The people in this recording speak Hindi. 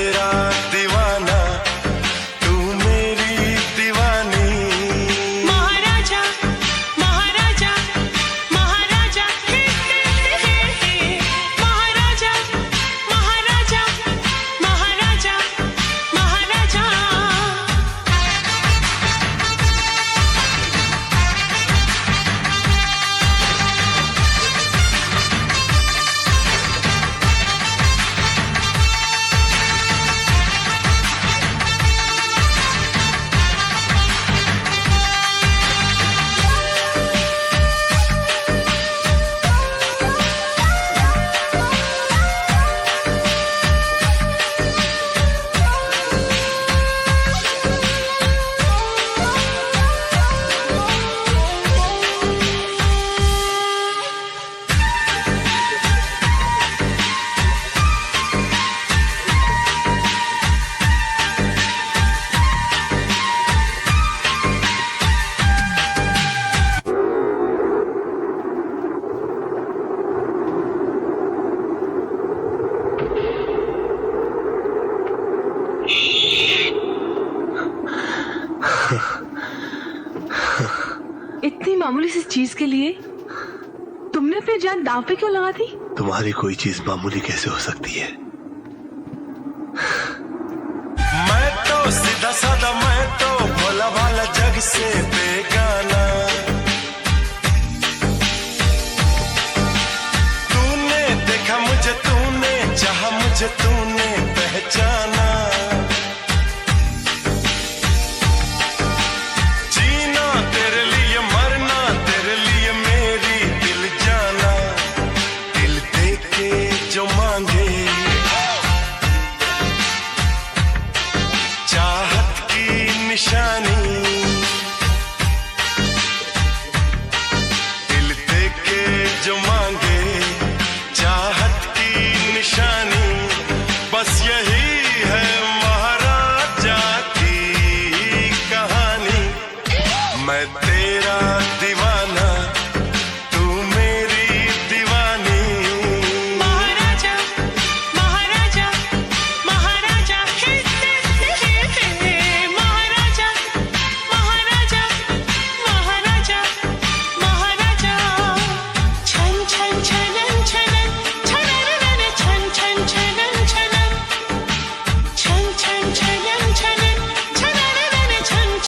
तेरा दीवाना, तू मेरी दीवानी। महाराजा महाराजा महाराजा हे हे हे महाराजा महाराजा महाराजा महाराजा। इतनी मामूली सी चीज के लिए तुमने अपनी जान दांव पे क्यों लगा दी? तुम्हारी कोई चीज मामूली कैसे हो सकती है? मैं तो सीधा साधा, मैं तो भोला भाला, जग से बेकार।